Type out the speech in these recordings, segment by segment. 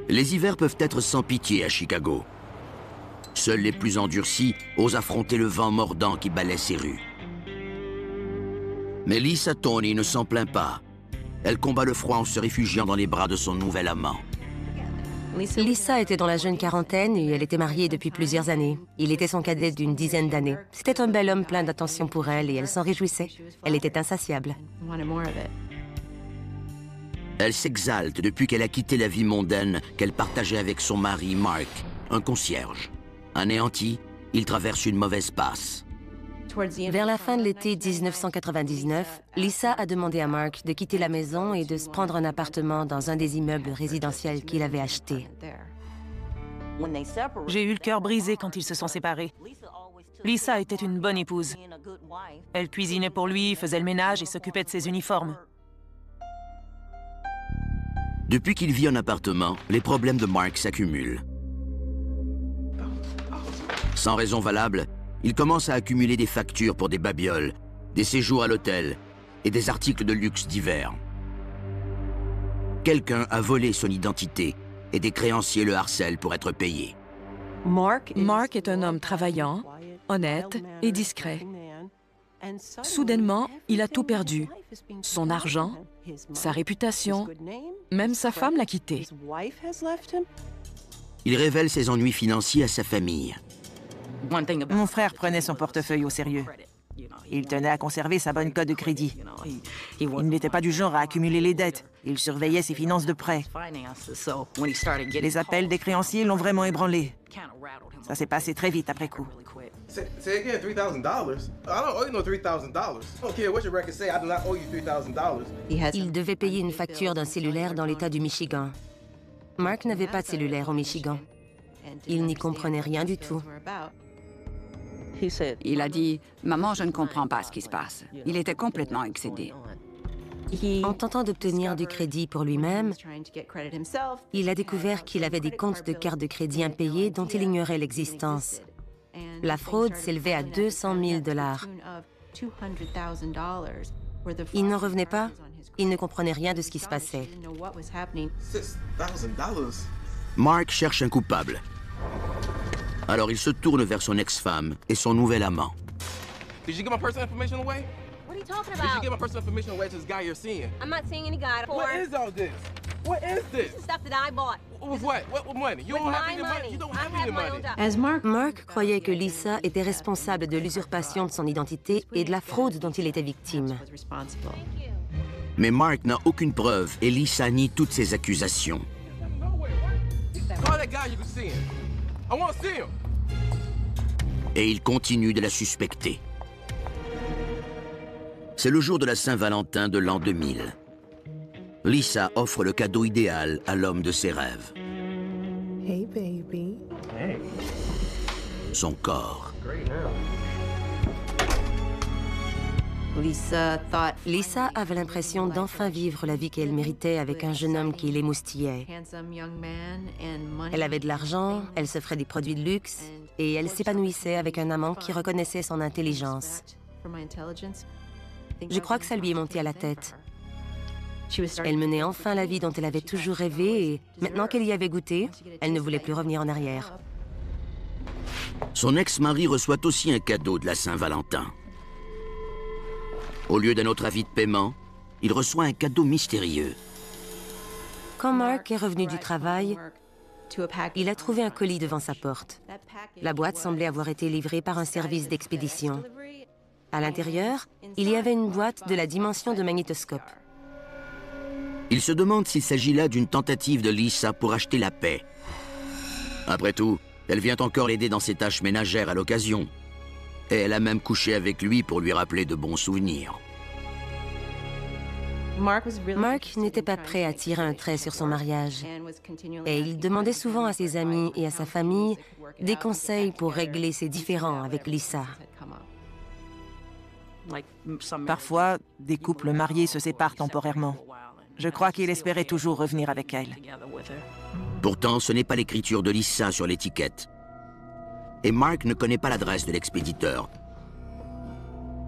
Les hivers peuvent être sans pitié à Chicago. Seuls les plus endurcis osent affronter le vent mordant qui balaie ces rues. Mais Lisa Tony ne s'en plaint pas. Elle combat le froid en se réfugiant dans les bras de son nouvel amant. Lisa était dans la jeune quarantaine et elle était mariée depuis plusieurs années. Il était son cadet d'une dizaine d'années. C'était un bel homme plein d'attention pour elle et elle s'en réjouissait. Elle était insatiable. Elle s'exalte depuis qu'elle a quitté la vie mondaine qu'elle partageait avec son mari Mark, un concierge. Anéanti, il traverse une mauvaise passe. Vers la fin de l'été 1999, Lisa a demandé à Mark de quitter la maison et de se prendre un appartement dans un des immeubles résidentiels qu'il avait acheté. J'ai eu le cœur brisé quand ils se sont séparés. Lisa était une bonne épouse. Elle cuisinait pour lui, faisait le ménage et s'occupait de ses uniformes. Depuis qu'il vit en appartement, les problèmes de Mark s'accumulent. Sans raison valable, il commence à accumuler des factures pour des babioles, des séjours à l'hôtel et des articles de luxe divers. Quelqu'un a volé son identité et des créanciers le harcèlent pour être payés. Mark est un homme travaillant, honnête et discret. Soudainement, il a tout perdu. Son argent, sa réputation, même sa femme l'a quitté. Il révèle ses ennuis financiers à sa famille. Mon frère prenait son portefeuille au sérieux. Il tenait à conserver sa bonne cote de crédit. Il n'était pas du genre à accumuler les dettes. Il surveillait ses finances de près. Les appels des créanciers l'ont vraiment ébranlé. Ça s'est passé très vite après coup. Say again, $3,000? I don't owe you no $3,000. I don't care what your records say, I do not owe you $3,000. Il devait payer une facture d'un cellulaire dans l'État du Michigan. Mark n'avait pas de cellulaire au Michigan. Il n'y comprenait rien du tout. Il a dit « Maman, je ne comprends pas ce qui se passe. » Il était complètement excédé. En tentant d'obtenir du crédit pour lui-même, il a découvert qu'il avait des comptes de cartes de crédit impayés dont il ignorait l'existence. La fraude s'élevait à 200 000 $. Il n'en revenait pas. Il ne comprenait rien de ce qui se passait. Mark cherche un coupable. Alors il se tourne vers son ex-femme et son nouvel amant. Did you give my personal information away? What are you talking Did you about? give my personal information away to this guy you're seeing? I'm not seeing any guy. What is all this? What is this? This is stuff that I bought. With what? What money? You With don't have my any money. money. You don't I have have any my own money. dollars. Mark croyait que Lisa était responsable de l'usurpation de son identité et de la fraude dont il était victime. Mais Mark n'a aucune preuve et Lisa nie toutes ces accusations. Call that guy you can see him. I want to see him. Et il continue de la suspecter. C'est le jour de la Saint-Valentin de l'an 2000. Lisa offre le cadeau idéal à l'homme de ses rêves. Hey, baby. Hey. Son corps. Lisa avait l'impression d'enfin vivre la vie qu'elle méritait avec un jeune homme qui l'émoustillait. Elle avait de l'argent, elle s'offrait des produits de luxe et elle s'épanouissait avec un amant qui reconnaissait son intelligence. Je crois que ça lui est monté à la tête. Elle menait enfin la vie dont elle avait toujours rêvé et maintenant qu'elle y avait goûté, elle ne voulait plus revenir en arrière. Son ex-mari reçoit aussi un cadeau de la Saint-Valentin. Au lieu d'un autre avis de paiement, il reçoit un cadeau mystérieux. Quand Mark est revenu du travail, il a trouvé un colis devant sa porte. La boîte semblait avoir été livrée par un service d'expédition. À l'intérieur, il y avait une boîte de la dimension de magnétoscope. Il se demande s'il s'agit là d'une tentative de Lisa pour acheter la paix. Après tout, elle vient encore l'aider dans ses tâches ménagères à l'occasion. Et elle a même couché avec lui pour lui rappeler de bons souvenirs. Mark n'était pas prêt à tirer un trait sur son mariage. Et il demandait souvent à ses amis et à sa famille des conseils pour régler ses différends avec Lisa. Parfois, des couples mariés se séparent temporairement. Je crois qu'il espérait toujours revenir avec elle. Pourtant, ce n'est pas l'écriture de Lisa sur l'étiquette. Et Mark ne connaît pas l'adresse de l'expéditeur.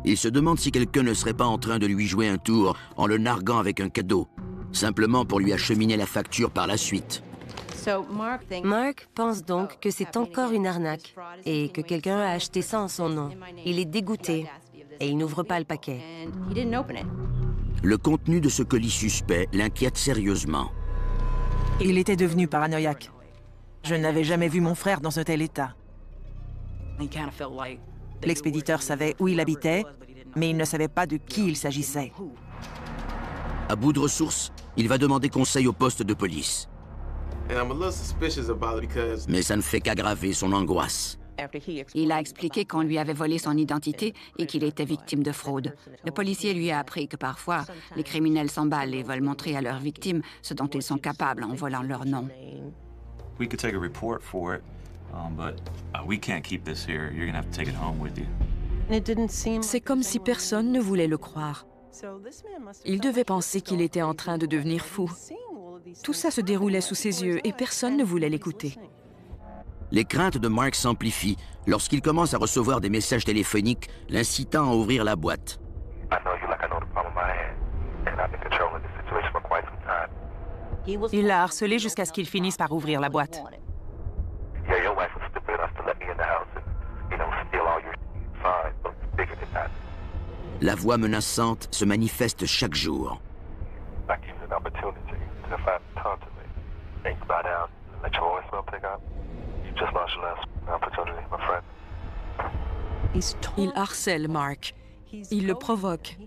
Il se demande si quelqu'un ne serait pas en train de lui jouer un tour en le narguant avec un cadeau, simplement pour lui acheminer la facture par la suite. Mark pense donc que c'est encore une arnaque et que quelqu'un a acheté ça en son nom. Il est dégoûté et il n'ouvre pas le paquet. Le contenu de ce colis suspect l'inquiète sérieusement. Il était devenu paranoïaque. Je n'avais jamais vu mon frère dans un tel état. L'expéditeur savait où il habitait, mais il ne savait pas de qui il s'agissait. À bout de ressources, il va demander conseil au poste de police. Mais ça ne fait qu'aggraver son angoisse. Il a expliqué qu'on lui avait volé son identité et qu'il était victime de fraude. Le policier lui a appris que parfois, les criminels s'emballent et veulent montrer à leurs victimes ce dont ils sont capables en volant leur nom. We could take a report for it, but we can't keep this here. You're gonna have to take it home with you. C'est comme si personne ne voulait le croire. Il devait penser qu'il était en train de devenir fou. Tout ça se déroulait sous ses yeux et personne ne voulait l'écouter. Les craintes de Mark s'amplifient lorsqu'il commence à recevoir des messages téléphoniques l'incitant à ouvrir la boîte. Il l'a harcelé jusqu'à ce qu'il finisse par ouvrir la boîte. La voix menaçante se manifeste chaque jour. Il harcèle Mark. Il le provoque.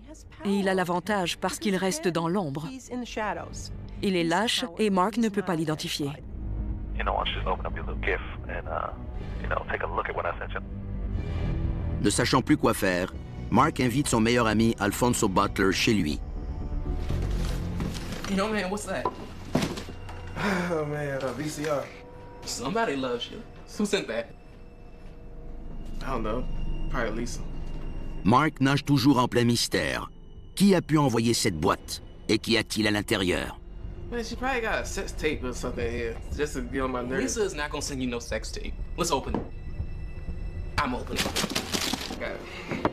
Et il a l'avantage parce qu'il reste dans l'ombre. Il est lâche et Mark ne peut pas l'identifier. Ne sachant plus quoi faire, Mark invite son meilleur ami Alfonso Butler chez lui. Yo, man, what's that? Oh, man, VCR. Somebody loves you. Who sent that? I don't know. Probably Lisa. Mark nage toujours en plein mystère. Qui a pu envoyer cette boîte? Et qu'y a-t-il à l'intérieur? Man, she probably got a sex tape or something here, just to get on my nerves. Lisa is not gonna send you no sex tape. Let's open it. I'm opening it. Got it.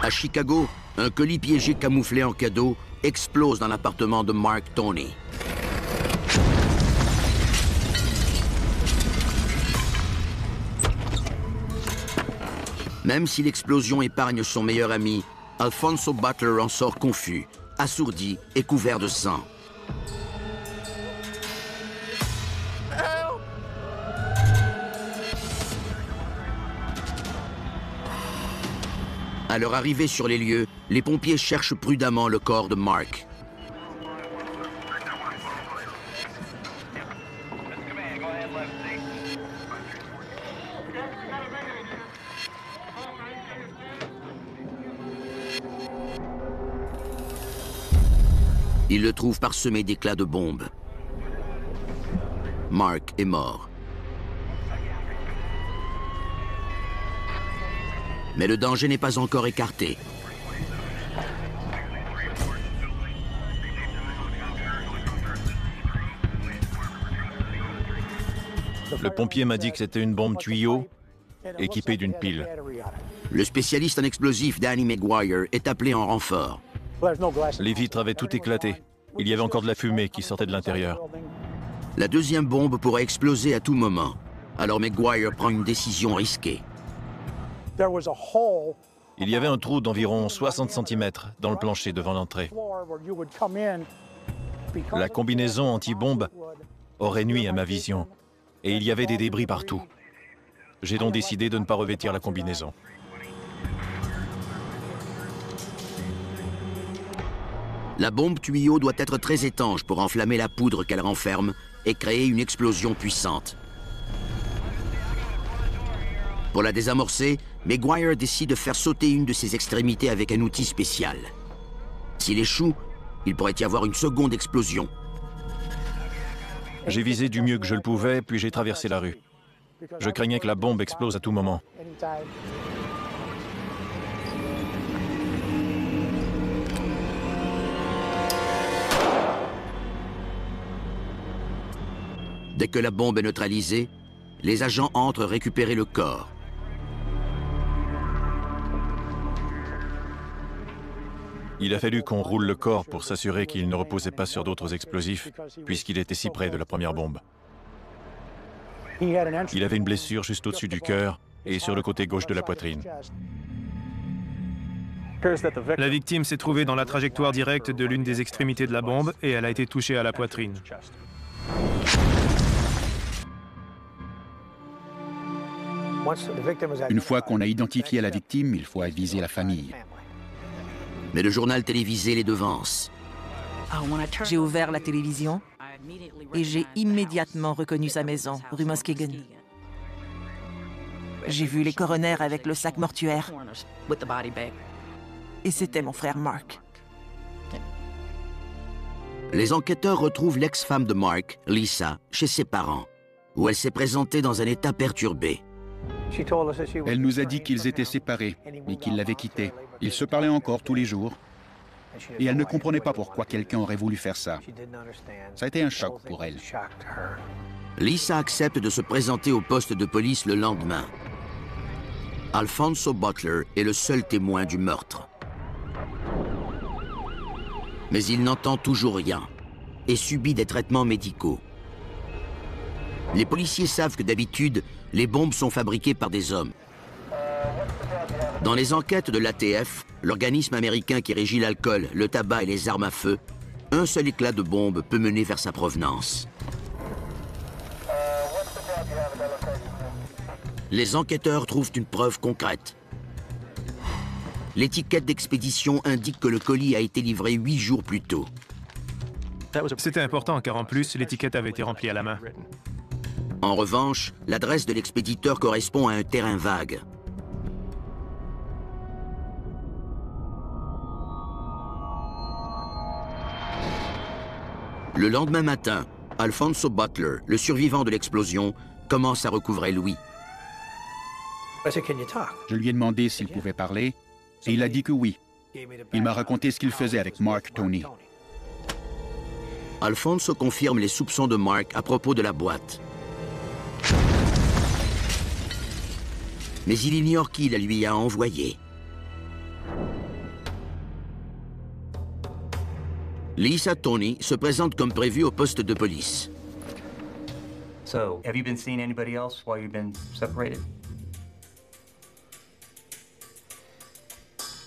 À Chicago, un colis piégé camouflé en cadeau explose dans l'appartement de Mark Tony. Même si l'explosion épargne son meilleur ami, Alfonso Butler en sort confus, assourdi et couvert de sang. À leur arrivée sur les lieux, les pompiers cherchent prudemment le corps de Mark. Ils le trouvent parsemé d'éclats de bombes. Mark est mort. Mais le danger n'est pas encore écarté. Le pompier m'a dit que c'était une bombe tuyau équipée d'une pile. Le spécialiste en explosifs Danny McGuire est appelé en renfort. Les vitres avaient tout éclaté. Il y avait encore de la fumée qui sortait de l'intérieur. La deuxième bombe pourrait exploser à tout moment. Alors McGuire prend une décision risquée. Il y avait un trou d'environ 60 cm dans le plancher devant l'entrée. La combinaison anti-bombe aurait nui à ma vision, et il y avait des débris partout. J'ai donc décidé de ne pas revêtir la combinaison. La bombe tuyau doit être très étanche pour enflammer la poudre qu'elle renferme et créer une explosion puissante. Pour la désamorcer, McGuire décide de faire sauter une de ses extrémités avec un outil spécial. S'il échoue, il pourrait y avoir une seconde explosion. J'ai visé du mieux que je le pouvais, puis j'ai traversé la rue. Je craignais que la bombe explose à tout moment. Dès que la bombe est neutralisée, les agents entrent récupérer le corps. Il a fallu qu'on roule le corps pour s'assurer qu'il ne reposait pas sur d'autres explosifs, puisqu'il était si près de la première bombe. Il avait une blessure juste au-dessus du cœur et sur le côté gauche de la poitrine. La victime s'est trouvée dans la trajectoire directe de l'une des extrémités de la bombe et elle a été touchée à la poitrine. Une fois qu'on a identifié la victime, il faut aviser la famille. Mais le journal télévisé les devance. J'ai ouvert la télévision et j'ai immédiatement reconnu sa maison, rue Muskegon. J'ai vu les coronaires avec le sac mortuaire. Et c'était mon frère Mark. Les enquêteurs retrouvent l'ex-femme de Mark, Lisa, chez ses parents, où elle s'est présentée dans un état perturbé. Elle nous a dit qu'ils étaient séparés et qu'ils l'avaient quitté. Ils se parlaient encore tous les jours. Et elle ne comprenait pas pourquoi quelqu'un aurait voulu faire ça. Ça a été un choc pour elle. Lisa accepte de se présenter au poste de police le lendemain. Alfonso Butler est le seul témoin du meurtre. Mais il n'entend toujours rien et subit des traitements médicaux. Les policiers savent que d'habitude, les bombes sont fabriquées par des hommes. Dans les enquêtes de l'ATF, l'organisme américain qui régit l'alcool, le tabac et les armes à feu, un seul éclat de bombe peut mener vers sa provenance. Les enquêteurs trouvent une preuve concrète. L'étiquette d'expédition indique que le colis a été livré 8 jours plus tôt. C'était important car en plus, l'étiquette avait été remplie à la main. En revanche, l'adresse de l'expéditeur correspond à un terrain vague. Le lendemain matin, Alfonso Butler, le survivant de l'explosion, commence à recouvrer l'ouïe. Je lui ai demandé s'il pouvait parler et il a dit que oui. Il m'a raconté ce qu'il faisait avec Mark Tony. Alfonso confirme les soupçons de Mark à propos de la boîte. Mais il ignore qui la lui a envoyée. Lisa Tony se présente comme prévu au poste de police. So, have you been seeing anybody else while you've been separated?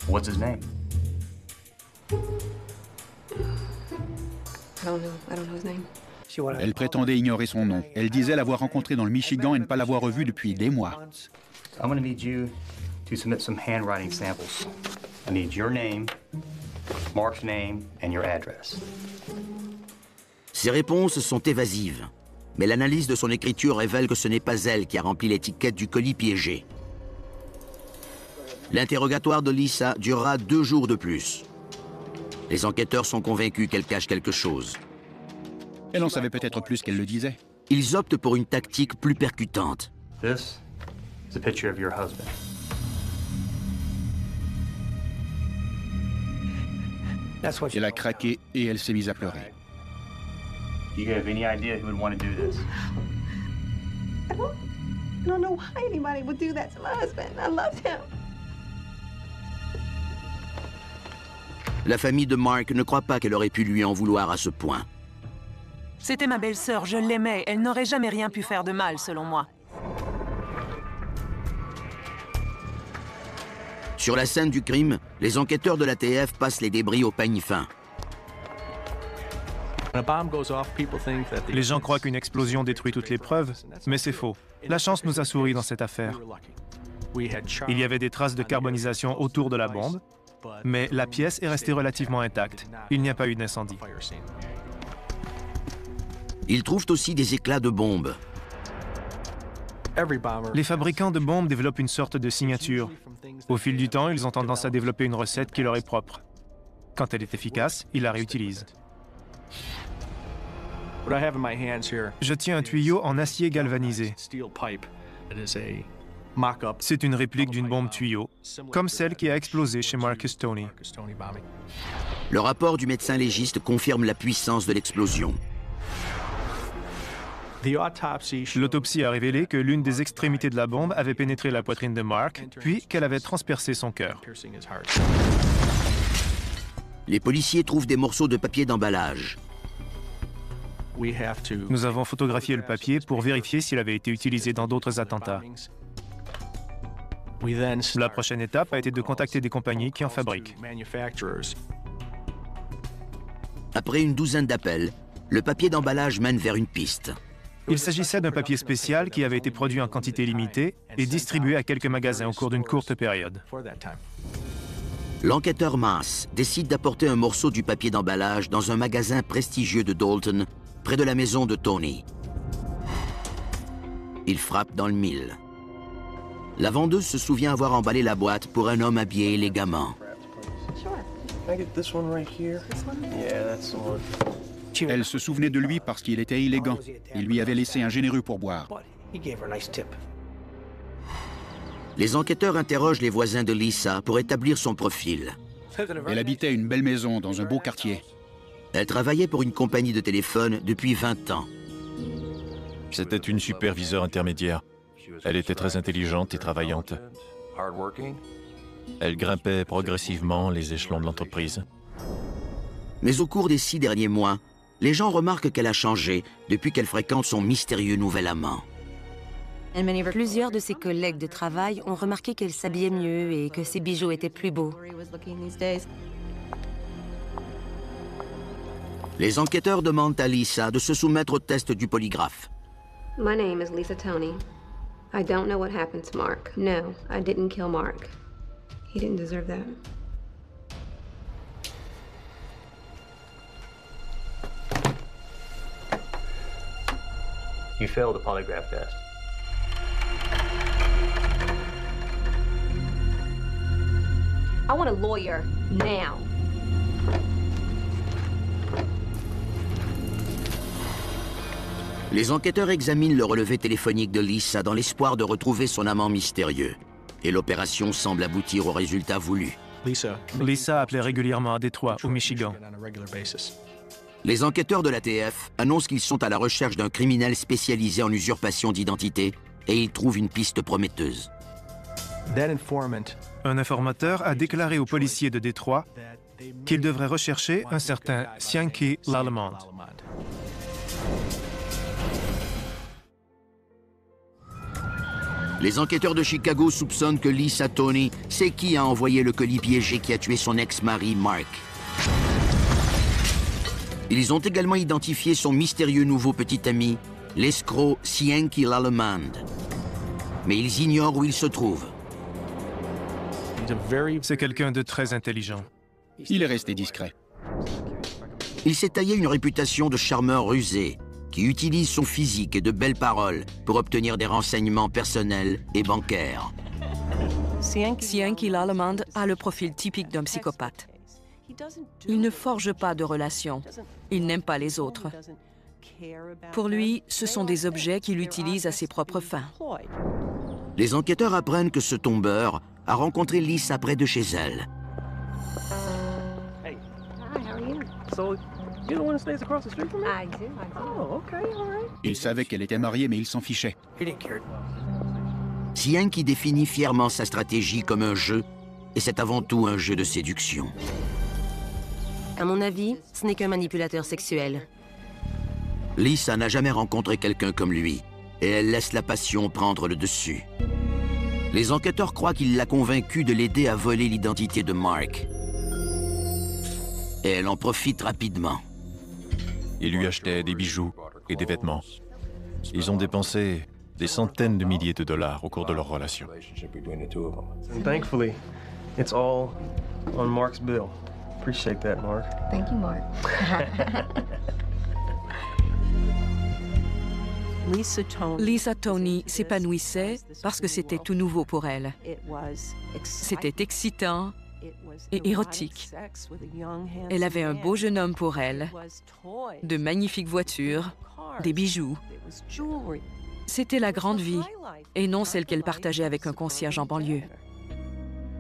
What's his name? I don't know his name. Elle prétendait ignorer son nom. Elle disait l'avoir rencontré dans le Michigan et ne pas l'avoir revu depuis des mois. I'm going to need you to submit some handwriting samples. I need your name, Mark's name, and your address. Ses réponses sont évasives, mais l'analyse de son écriture révèle que ce n'est pas elle qui a rempli l'étiquette du colis piégé. L'interrogatoire de Lisa durera 2 jours de plus. Les enquêteurs sont convaincus qu'elle cache quelque chose. Elle en savait peut-être plus qu'elle le disait. Ils optent pour une tactique plus percutante. This is a picture of your husband. Elle a craqué et elle s'est mise à pleurer. Do you have any idea who would want to do this? I don't know why anybody would do that to my husband. I loved him. La famille de Mark ne croit pas qu'elle aurait pu lui en vouloir à ce point. C'était ma belle-sœur, je l'aimais. Elle n'aurait jamais rien pu faire de mal, selon moi. Sur la scène du crime, les enquêteurs de l'ATF passent les débris au peigne fin. Les gens croient qu'une explosion détruit toutes les preuves, mais c'est faux. La chance nous a souri dans cette affaire. Il y avait des traces de carbonisation autour de la bombe, mais la pièce est restée relativement intacte. Il n'y a pas eu d'incendie. Ils trouvent aussi des éclats de bombes. Les fabricants de bombes développent une sorte de signature. Au fil du temps, ils ont tendance à développer une recette qui leur est propre. Quand elle est efficace, ils la réutilisent. Je tiens un tuyau en acier galvanisé. C'est une réplique d'une bombe tuyau, comme celle qui a explosé chez Marcus Tony. Le rapport du médecin légiste confirme la puissance de l'explosion. L'autopsie a révélé que l'une des extrémités de la bombe avait pénétré la poitrine de Mark, puis qu'elle avait transpercé son cœur. Les policiers trouvent des morceaux de papier d'emballage. Nous avons photographié le papier pour vérifier s'il avait été utilisé dans d'autres attentats. La prochaine étape a été de contacter des compagnies qui en fabriquent. Après une douzaine d'appels, le papier d'emballage mène vers une piste. Il s'agissait d'un papier spécial qui avait été produit en quantité limitée et distribué à quelques magasins au cours d'une courte période. L'enquêteur Maas décide d'apporter un morceau du papier d'emballage dans un magasin prestigieux de Dalton, près de la maison de Tony. Il frappe dans le mille. La vendeuse se souvient avoir emballé la boîte pour un homme habillé élégamment. Elle se souvenait de lui parce qu'il était élégant. Il lui avait laissé un généreux pourboire. Les enquêteurs interrogent les voisins de Lisa pour établir son profil. Elle habitait une belle maison dans un beau quartier. Elle travaillait pour une compagnie de téléphone depuis 20 ans. C'était une superviseure intermédiaire. Elle était très intelligente et travaillante. Elle grimpait progressivement les échelons de l'entreprise. Mais au cours des 6 derniers mois, les gens remarquent qu'elle a changé depuis qu'elle fréquente son mystérieux nouvel amant. Plusieurs de ses collègues de travail ont remarqué qu'elle s'habillait mieux et que ses bijoux étaient plus beaux. Les enquêteurs demandent à Lisa de se soumettre au test du polygraphe. My name is Lisa Tony. I don't know what happened to Mark. No, I didn't kill Mark. He didn't deserve that. You failed the polygraph test. I want a lawyer now. Les enquêteurs examinent le relevé téléphonique de Lisa dans l'espoir de retrouver son amant mystérieux. Et l'opération semble aboutir au résultat voulu. Lisa appelait régulièrement à Détroit, au Michigan. Les enquêteurs de l'ATF annoncent qu'ils sont à la recherche d'un criminel spécialisé en usurpation d'identité et ils trouvent une piste prometteuse. Un informateur a déclaré aux policiers de Détroit qu'il devrait rechercher un certain Cianky Lallemande. Les enquêteurs de Chicago soupçonnent que Lisa Tony sait qui a envoyé le colis piégé qui a tué son ex-mari Mark. Ils ont également identifié son mystérieux nouveau petit ami, l'escroc Cianky Lallemande. Mais ils ignorent où il se trouve. C'est quelqu'un de très intelligent. Il est resté discret. Il s'est taillé une réputation de charmeur rusé, qui utilise son physique et de belles paroles pour obtenir des renseignements personnels et bancaires. Cianky Lallemande a le profil typique d'un psychopathe. Il ne forge pas de relations. Il n'aime pas les autres. Pour lui, ce sont des objets qu'il utilise à ses propres fins. Les enquêteurs apprennent que ce tombeur a rencontré Lisa près de chez elle. Hey. Hi, how are you? So, you're the one that stays across the street from me? I do. Oh, okay, all right. Il savait qu'elle était mariée, mais il s'en fichait. Cianky définit fièrement sa stratégie comme un jeu, et c'est avant tout un jeu de séduction. À mon avis, ce n'est qu'un manipulateur sexuel. Lisa n'a jamais rencontré quelqu'un comme lui, et elle laisse la passion prendre le dessus. Les enquêteurs croient qu'il l'a convaincu de l'aider à voler l'identité de Mark. Et elle en profite rapidement. Il lui achetait des bijoux et des vêtements. Ils ont dépensé des centaines de milliers de dollars au cours de leur relation. And thankfully, it's all on Mark's bill. Appreciate that, Mark. Thank you, Mark. Lisa Tony s'épanouissait parce que c'était tout nouveau pour elle. C'était excitant et érotique. Elle avait un beau jeune homme pour elle, de magnifiques voitures, des bijoux. C'était la grande vie, et non celle qu'elle partageait avec un concierge en banlieue.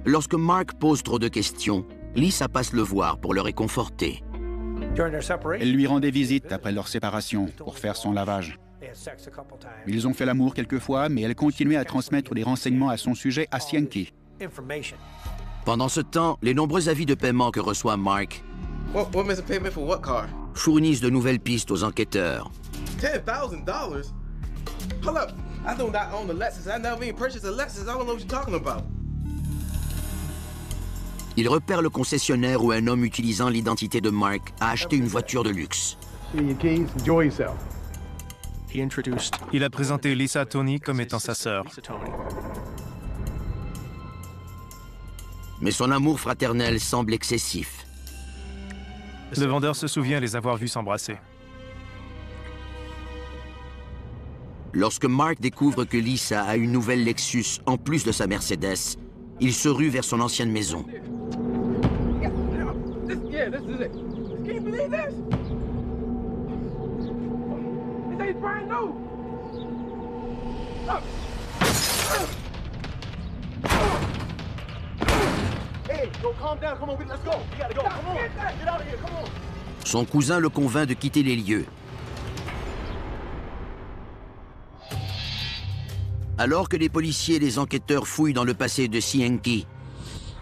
Lorsque Mark pose trop de questions, Lisa passe le voir pour le réconforter. Elle lui rendait visite après leur séparation pour faire son lavage. Ils ont fait l'amour quelquefois, mais elle continuait à transmettre des renseignements à son sujet à Cienki. Pendant ce temps, les nombreux avis de paiement que reçoit Mark What missing payment for what car? fournissent de nouvelles pistes aux enquêteurs. $10,000? Hold up. I do not own a Lexus. I never even purchased a Lexus. I don't know what you're talking about. Ils repèrent le concessionnaire où un homme utilisant l'identité de Mark a acheté une voiture de luxe. Il a présenté Lisa Tony comme étant sa sœur. Mais son amour fraternel semble excessif. Le vendeur se souvient les avoir vus s'embrasser. Lorsque Mark découvre que Lisa a une nouvelle Lexus en plus de sa Mercedes, il se rue vers son ancienne maison. Yeah, this is it. Can you believe this? This ain't brand new. Hey, yo, calm down. Come on, let's go. We gotta go. Come on. Get out of here. Come on. Son cousin le convainc de quitter les lieux. Alors que les policiers et les enquêteurs fouillent dans le passé de Cienki,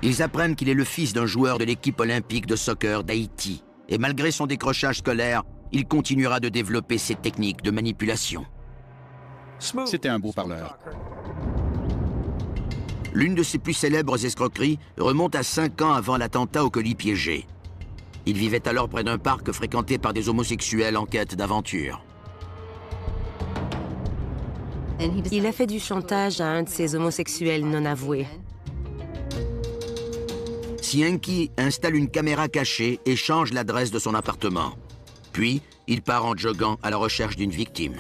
ils apprennent qu'il est le fils d'un joueur de l'équipe olympique de soccer d'Haïti. Et malgré son décrochage scolaire, il continuera de développer ses techniques de manipulation. C'était un beau parleur. L'une de ses plus célèbres escroqueries remonte à 5 ans avant l'attentat au colis piégé. Il vivait alors près d'un parc fréquenté par des homosexuels en quête d'aventure. Il a fait du chantage à un de ces homosexuels non avoués. Cienki installe une caméra cachée et change l'adresse de son appartement. Puis, il part en joguant à la recherche d'une victime.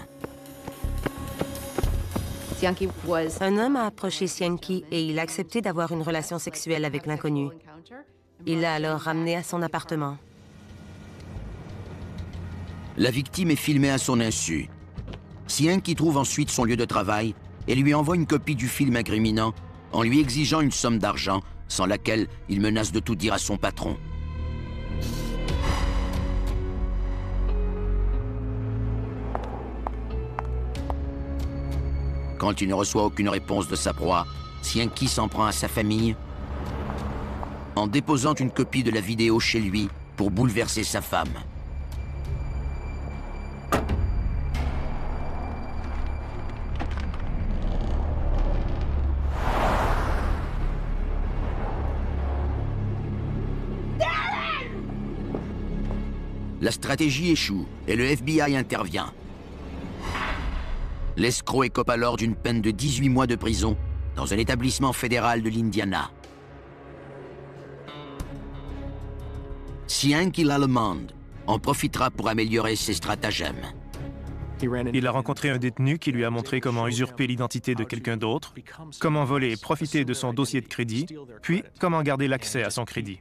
Un homme a approché Cienki et il a accepté d'avoir une relation sexuelle avec l'inconnu. Il l'a alors ramené à son appartement. La victime est filmée à son insu. Cienki trouve ensuite son lieu de travail et lui envoie une copie du film incriminant en lui exigeant une somme d'argent, sans laquelle il menace de tout dire à son patron. Quand il ne reçoit aucune réponse de sa proie, Cienki s'en prend à sa famille en déposant une copie de la vidéo chez lui pour bouleverser sa femme. La stratégie échoue et le FBI intervient. L'escroc écope alors d'une peine de 18 mois de prison dans un établissement fédéral de l'Indiana. Cienki l'Allemande en profitera pour améliorer ses stratagèmes. Il a rencontré un détenu qui lui a montré comment usurper l'identité de quelqu'un d'autre, comment voler et profiter de son dossier de crédit, puis comment garder l'accès à son crédit.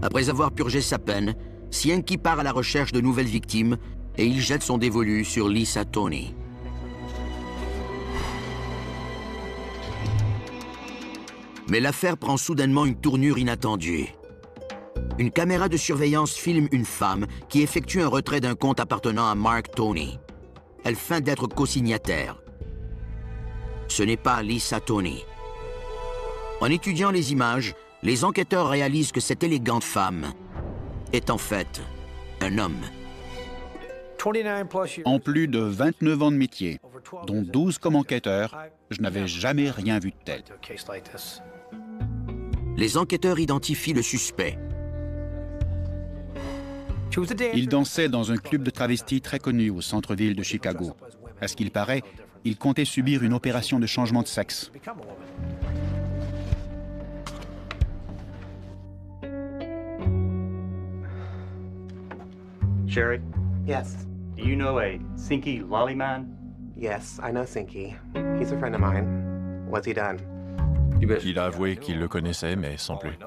Après avoir purgé sa peine, Cienki part à la recherche de nouvelles victimes et il jette son dévolu sur Lisa Tony. Mais l'affaire prend soudainement une tournure inattendue. Une caméra de surveillance filme une femme qui effectue un retrait d'un compte appartenant à Mark Tony. Elle feint d'être co-signataire. Ce n'est pas Lisa Tony. En étudiant les images, les enquêteurs réalisent que cette élégante femme est en fait un homme. En plus de 29 ans de métier, dont 12 comme enquêteur, je n'avais jamais rien vu de tel. Les enquêteurs identifient le suspect. Il dansait dans un club de travestis très connu au centre-ville de Chicago. À ce qu'il paraît, il comptait subir une opération de changement de sexe. Sherry? Yes. Do you know a Sinky Lollyman? Yes, I know Sinky. He's a friend of mine. What's he done? Il a avoué qu'il le connaissait, mais sans plus.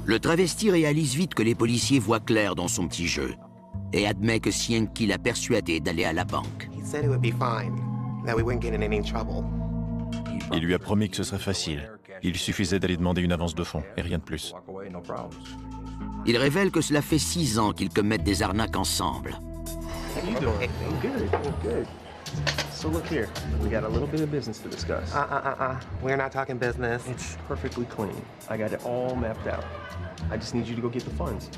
Le travesti réalise vite que les policiers voient clair dans son petit jeu et admet que Cienki l'a persuadé d'aller à la banque. He said it would be fine, that we wouldn't get in any trouble. Il lui a promis que ce serait facile. Il suffisait d'aller demander une avance de fonds, et rien de plus. Il révèle que cela fait 6 ans qu'ils commettent des arnaques ensemble. How you doing? I'm good. I'm good. So look here, we got a little bit of business to discuss. We're not talking business. It's perfectly clean. I got it all mapped out. I just need you to go get the funds.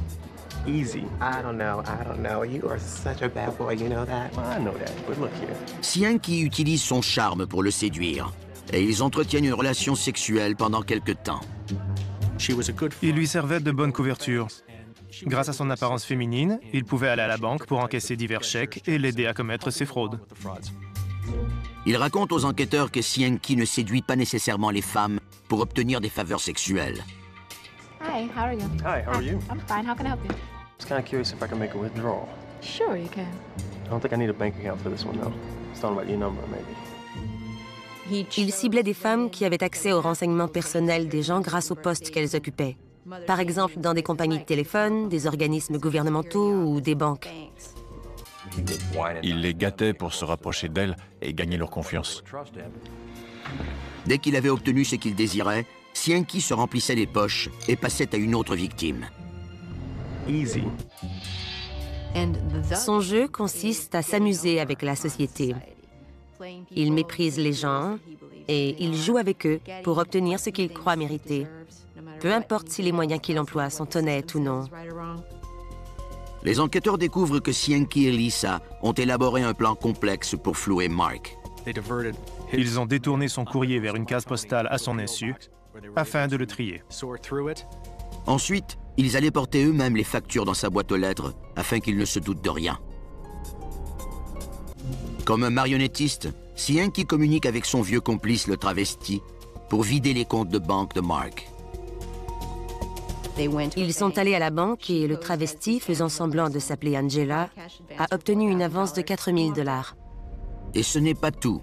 Easy. I don't know. You are such a bad boy, you know that? I know that, but look here. Cienki utilise son charme pour le séduire, et ils entretiennent une relation sexuelle pendant quelque temps. Il lui servait de bonne couverture. Grâce à son apparence féminine, il pouvait aller à la banque pour encaisser divers chèques et l'aider à commettre ses fraudes. Il raconte aux enquêteurs que Cienki ne séduit pas nécessairement les femmes pour obtenir des faveurs sexuelles. Hi, how are you? Hi, how are you? I'm fine. How can I help you? I was kind of curious if I can make a withdrawal. Sure, you can. I don't think I need a bank account for this one, though. It's talking about your number, maybe. Il ciblait des femmes qui avaient accès aux renseignements personnels des gens grâce aux postes qu'elles occupaient. Par exemple, dans des compagnies de téléphone, des organismes gouvernementaux ou des banques. Il les gâtait pour se rapprocher d'elles et gagner leur confiance. Dès qu'il avait obtenu ce qu'il désirait, Cienki se remplissait les poches et passait à une autre victime. Easy. Son jeu consiste à s'amuser avec la société. Il méprise les gens et il joue avec eux pour obtenir ce qu'il croit mériter, peu importe si les moyens qu'il emploie sont honnêtes ou non. Les enquêteurs découvrent que Cienki et Lisa ont élaboré un plan complexe pour flouer Mark. Ils ont détourné son courrier vers une case postale à son insu, afin de le trier. Ensuite, ils allaient porter eux-mêmes les factures dans sa boîte aux lettres, afin qu'il ne se doute de rien. Comme un marionnettiste, Cienki communique avec son vieux complice, le travesti, pour vider les comptes de banque de Mark. Ils sont allés à la banque et le travesti, faisant semblant de s'appeler Angela, a obtenu une avance de 4 000 $. Et ce n'est pas tout.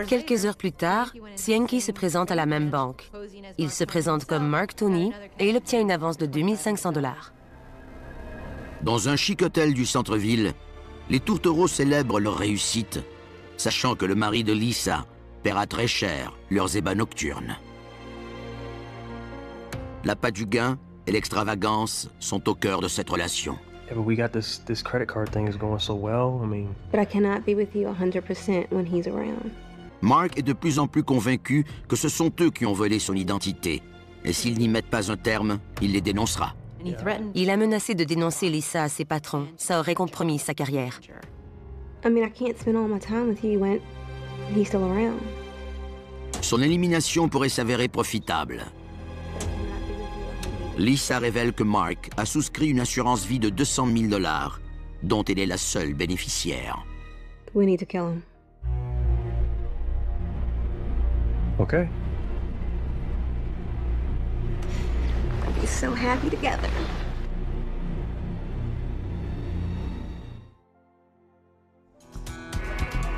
Quelques heures plus tard, Cienki se présente à la même banque. Il se présente comme Mark Tony et il obtient une avance de 2 500 $. Dans un chic hôtel du centre-ville, les tourtereaux célèbrent leur réussite, sachant que le mari de Lisa paiera très cher leurs ébats nocturnes. L'appât du gain et l'extravagance sont au cœur de cette relation. Yeah, but we got this credit card thing is going so well. I mean... But I cannot be with you 100% when he's around. Mark est de plus en plus convaincu que ce sont eux qui ont volé son identité. Et s'ils n'y mettent pas un terme, il les dénoncera. Il a menacé de dénoncer Lisa à ses patrons. Ça aurait compromis sa carrière. I mean, I can't spend all my time with you when he's still around. Son élimination pourrait s'avérer profitable. Lisa révèle que Mark a souscrit une assurance vie de 200 000 $, dont elle est la seule bénéficiaire. We need to kill him. Okay. We'll be so happy together.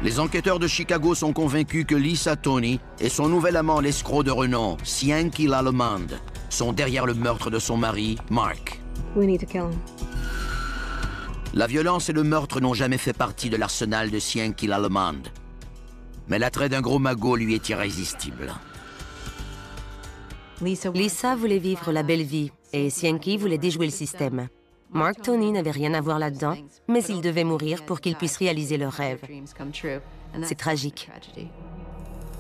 Les enquêteurs de Chicago sont convaincus que Lisa Tony et son nouvel amant, l'escroc de renom, Cienki Lallement, sont derrière le meurtre de son mari, Mark. We need to kill him. La violence et le meurtre n'ont jamais fait partie de l'arsenal de Cienki Lallement. Mais l'attrait d'un gros magot lui est irrésistible. Lisa voulait vivre la belle vie et Cienki voulait déjouer le système. Mark Tony n'avait rien à voir là-dedans, mais il devait mourir pour qu'ils puissent réaliser leurs rêves. C'est tragique.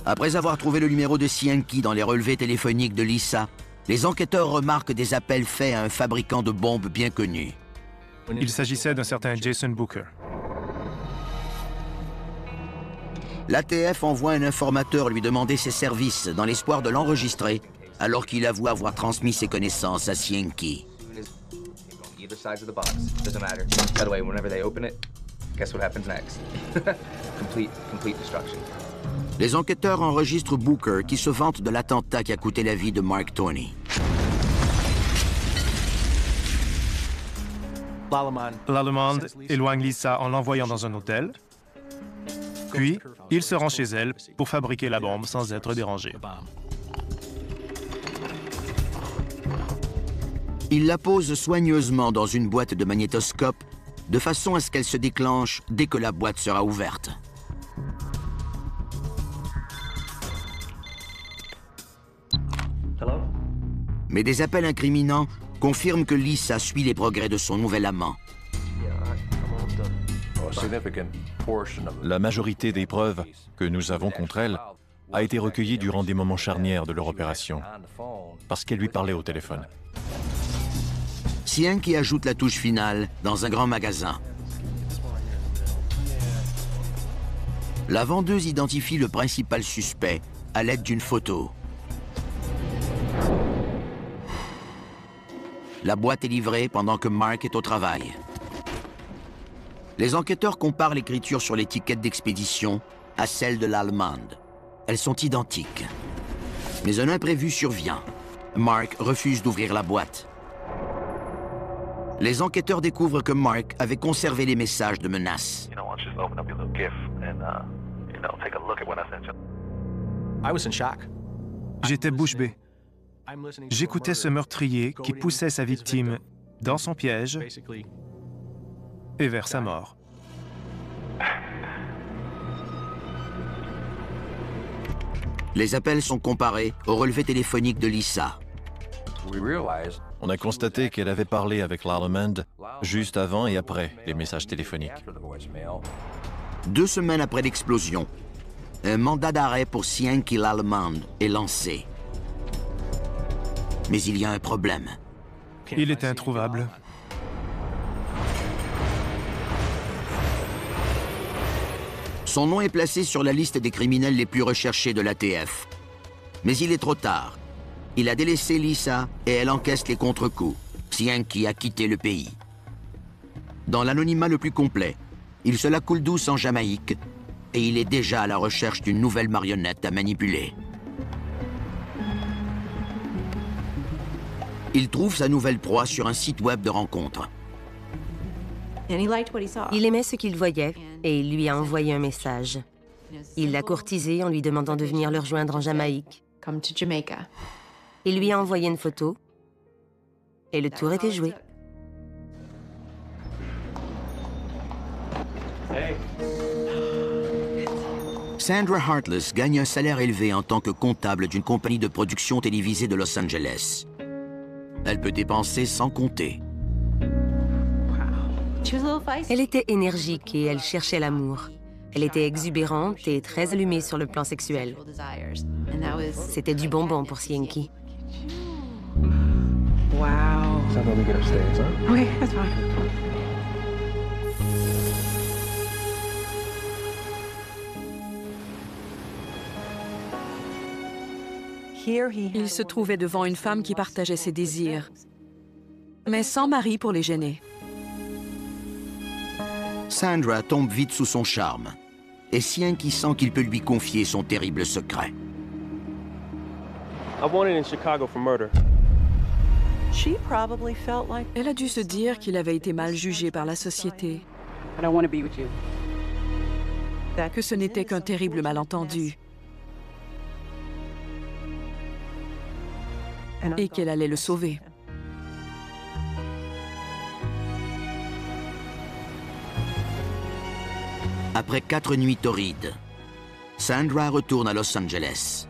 Après avoir trouvé le numéro de Cienki dans les relevés téléphoniques de Lisa, les enquêteurs remarquent des appels faits à un fabricant de bombes bien connu. Il s'agissait d'un certain Jason Booker. L'ATF envoie un informateur lui demander ses services dans l'espoir de l'enregistrer, alors qu'il avoue avoir transmis ses connaissances à Cienki. Either sides of the box. Doesn't matter. By the way, whenever they open it, guess what happens next? complete destruction. Les enquêteurs enregistrent Booker qui se vante de l'attentat qui a coûté la vie de Mark Tony. Lallement éloigne Lisa en l'envoyant dans un hôtel. Puis, il se rend chez elle pour fabriquer la bombe sans être dérangé. Il la pose soigneusement dans une boîte de magnétoscope, de façon à ce qu'elle se déclenche dès que la boîte sera ouverte. Hello? Mais des appels incriminants confirment que Lisa suit les progrès de son nouvel amant. Yeah, I'm all La majorité des preuves que nous avons contre elle a été recueillie durant des moments charnières de leur opération, parce qu'elle lui parlait au téléphone. Cienki ajoute la touche finale dans un grand magasin. La vendeuse identifie le principal suspect à l'aide d'une photo. La boîte est livrée pendant que Mark est au travail. Les enquêteurs comparent l'écriture sur l'étiquette d'expédition à celle de l'allemande. Elles sont identiques. Mais un imprévu survient. Mark refuse d'ouvrir la boîte. Les enquêteurs découvrent que Mark avait conservé les messages de menace. J'étais bouche bée. J'écoutais ce meurtrier qui poussait sa victime dans son piège et vers sa mort. Les appels sont comparés au relevé téléphonique de Lisa. On a constaté qu'elle avait parlé avec l'Allemande juste avant et après les messages téléphoniques. 2 semaines après l'explosion, un mandat d'arrêt pour Cienki l'Allemande est lancé. Mais il y a un problème. Il était introuvable. Son nom est placé sur la liste des criminels les plus recherchés de l'ATF. Mais il est trop tard. Il a délaissé Lisa et elle encaisse les contre-coups. Cienki a quitté le pays. Dans l'anonymat le plus complet, il se la coule douce en Jamaïque et il est déjà à la recherche d'une nouvelle marionnette à manipuler. Il trouve sa nouvelle proie sur un site web de rencontre. Il aimait ce qu'il voyait et il lui a envoyé un message. Il l'a courtisé en lui demandant de venir le rejoindre en Jamaïque. Il lui a envoyé une photo et le tour était joué. Sandra Hartless gagne un salaire élevé en tant que comptable d'une compagnie de production télévisée de Los Angeles. Elle peut dépenser sans compter. Elle était énergique et elle cherchait l'amour. Elle était exubérante et très allumée sur le plan sexuel. C'était du bonbon pour Cienki. Wow. So I'm gonna get upstairs, huh? Okay, that's fine. Il se trouvait devant une femme qui partageait ses désirs, mais sans mari pour les gêner. Sandra tombe vite sous son charme, et Cienki sent qu'il peut lui confier son terrible secret. I wanted in Chicago for murder. Elle a dû se dire qu'il avait été mal jugé par la société, que ce n'était qu'un terrible malentendu et qu'elle allait le sauver. Après 4 nuits torrides, Sandra retourne à Los Angeles.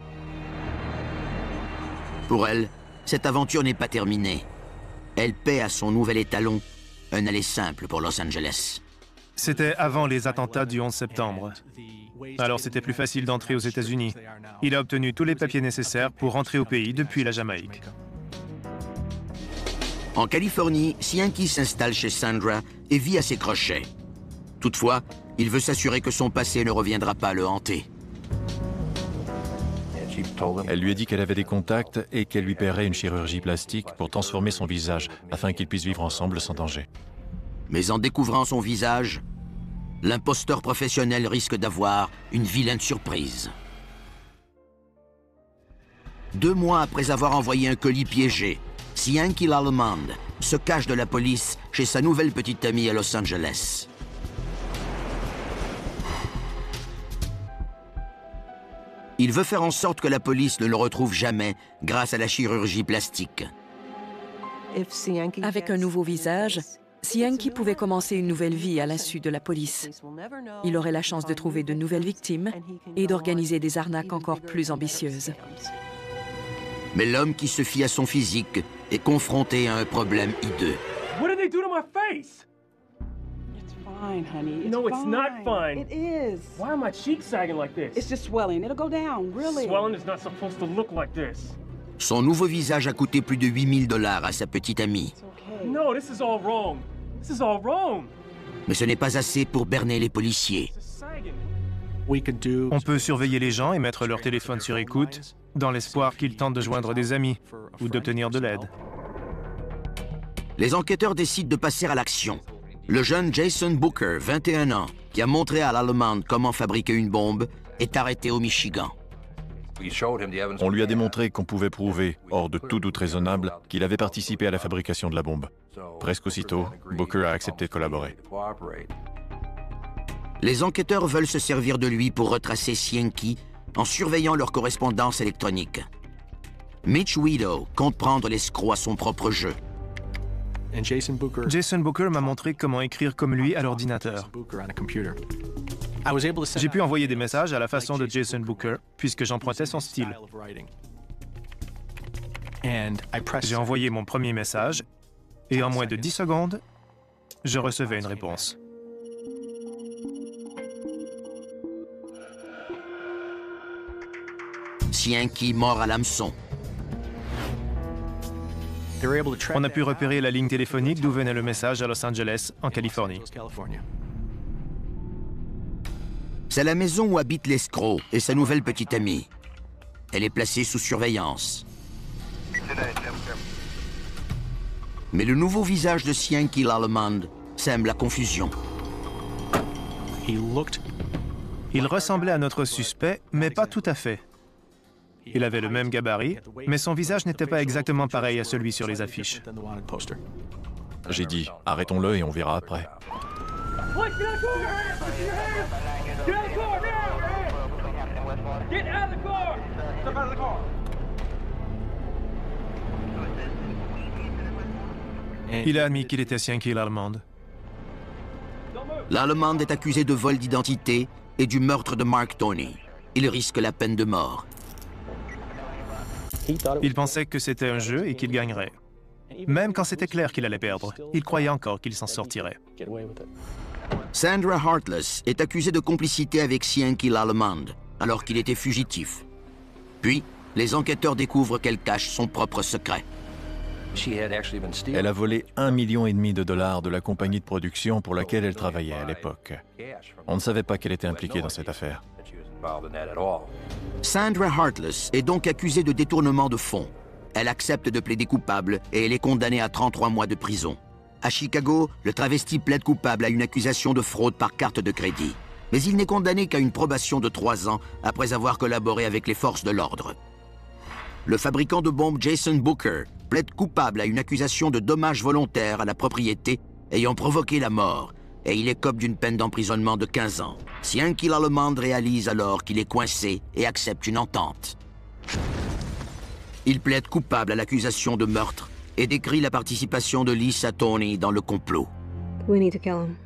Pour elle, cette aventure n'est pas terminée. Elle paie à son nouvel étalon un aller simple pour Los Angeles. C'était avant les attentats du 11 septembre. Alors c'était plus facile d'entrer aux États-Unis. Il a obtenu tous les papiers nécessaires pour rentrer au pays depuis la Jamaïque. En Californie, Cienki s'installe chez Sandra et vit à ses crochets. Toutefois, il veut s'assurer que son passé ne reviendra pas le hanter. Elle lui a dit qu'elle avait des contacts et qu'elle lui paierait une chirurgie plastique pour transformer son visage afin qu'ils puissent vivre ensemble sans danger. Mais en découvrant son visage, l'imposteur professionnel risque d'avoir une vilaine surprise. 2 mois après avoir envoyé un colis piégé, Cienki l'Allemande se cache de la police chez sa nouvelle petite amie à Los Angeles. Il veut faire en sorte que la police ne le retrouve jamais grâce à la chirurgie plastique. Avec un nouveau visage, Cienki pouvait commencer une nouvelle vie à l'insu de la police. Il aurait la chance de trouver de nouvelles victimes et d'organiser des arnaques encore plus ambitieuses. Mais l'homme qui se fie à son physique est confronté à un problème hideux. What did they do to my face? Fine, honey. No, it's not fine. It is. Why are my cheeks sagging like this? It's just swelling. It'll go down, really. Swelling is not supposed to look like this. Son nouveau visage a coûté plus de 8 000 $ à sa petite amie. No, this is all wrong. This is all wrong. Mais ce n'est pas assez pour berner les policiers. On peut surveiller les gens et mettre leur téléphone sur écoute, dans l'espoir qu'ils tentent de joindre des amis ou d'obtenir de l'aide. Les enquêteurs décident de passer à l'action. Le jeune Jason Booker, 21 ans, qui a montré à l'Allemande comment fabriquer une bombe, est arrêté au Michigan. On lui a démontré qu'on pouvait prouver, hors de tout doute raisonnable, qu'il avait participé à la fabrication de la bombe. Presque aussitôt, Booker a accepté de collaborer. Les enquêteurs veulent se servir de lui pour retracer Cienki en surveillant leur correspondance électronique. Mitch Widow compte prendre l'escroc à son propre jeu. Jason Booker m'a montré comment écrire comme lui à l'ordinateur. J'ai pu envoyer des messages à la façon de Jason Booker, puisque j'empruntais son style. J'ai envoyé mon premier message, et en moins de 10 secondes, je recevais une réponse. Cienki mord à l'hameçon. On a pu repérer la ligne téléphonique d'où venait le message à Los Angeles, en Californie. C'est la maison où habite l'escroc et sa nouvelle petite amie. Elle est placée sous surveillance. Mais le nouveau visage de Cienki l'Allemande sème la confusion. Il ressemblait à notre suspect, mais pas tout à fait. Il avait le même gabarit, mais son visage n'était pas exactement pareil à celui sur les affiches. J'ai dit, arrêtons-le et on verra après. Il a admis qu'il était Cienki l'Allemande. L'Allemande est accusé de vol d'identité et du meurtre de Mark Tony. Il risque la peine de mort. Il pensait que c'était un jeu et qu'il gagnerait. Même quand c'était clair qu'il allait perdre, il croyait encore qu'il s'en sortirait. Sandra Heartless est accusée de complicité avec Cienki l'Allemande, alors qu'il était fugitif. Puis, les enquêteurs découvrent qu'elle cache son propre secret. Elle a volé 1,5 million de la compagnie de production pour laquelle elle travaillait à l'époque. On ne savait pas qu'elle était impliquée dans cette affaire. Sandra Heartless est donc accusée de détournement de fonds. Elle accepte de plaider coupable et elle est condamnée à 33 mois de prison. À Chicago, le travesti plaide coupable à une accusation de fraude par carte de crédit. Mais il n'est condamné qu'à une probation de 3 ans après avoir collaboré avec les forces de l'ordre. Le fabricant de bombes Jason Booker plaide coupable à une accusation de dommages volontaires à la propriété ayant provoqué la mort, et il écope d'une peine d'emprisonnement de 15 ans. Cienki l'Allemande réalise alors qu'il est coincé et accepte une entente. Il plaide coupable à l'accusation de meurtre et décrit la participation de Lisa Tony dans le complot. We need to kill him.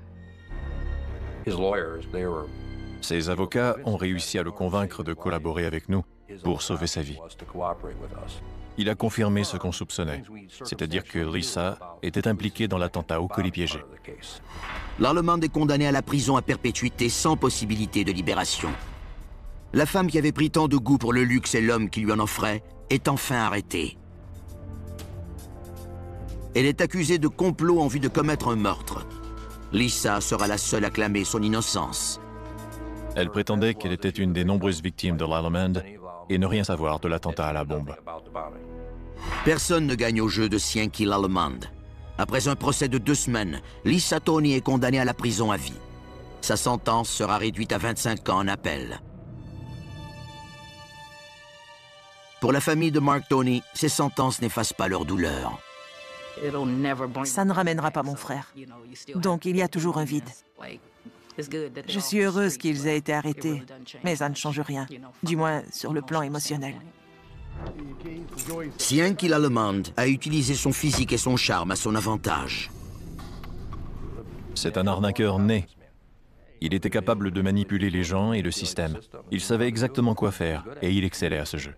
Ses avocats ont réussi à le convaincre de collaborer avec nous pour sauver sa vie. Il a confirmé ce qu'on soupçonnait, c'est-à-dire que Lisa était impliquée dans l'attentat au colis piégé. L'Allemande est condamnée à la prison à perpétuité sans possibilité de libération. La femme qui avait pris tant de goût pour le luxe et l'homme qui lui en offrait est enfin arrêtée. Elle est accusée de complot en vue de commettre un meurtre. Lisa sera la seule à clamer son innocence. Elle prétendait qu'elle était une des nombreuses victimes de l'Allemande et ne rien savoir de l'attentat à la bombe. Personne ne gagne au jeu de Cienki l'Allemande. Après un procès de 2 semaines, Lisa Tony est condamnée à la prison à vie. Sa sentence sera réduite à 25 ans en appel. Pour la famille de Mark Tony, ces sentences n'effacent pas leur douleur. Ça ne ramènera pas mon frère. Donc il y a toujours un vide. Je suis heureuse qu'ils aient été arrêtés, mais ça ne change rien, du moins sur le plan émotionnel. Cienki l'Allemande a utilisé son physique et son charme à son avantage. C'est un arnaqueur né. Il était capable de manipuler les gens et le système. Il savait exactement quoi faire et il excellait à ce jeu.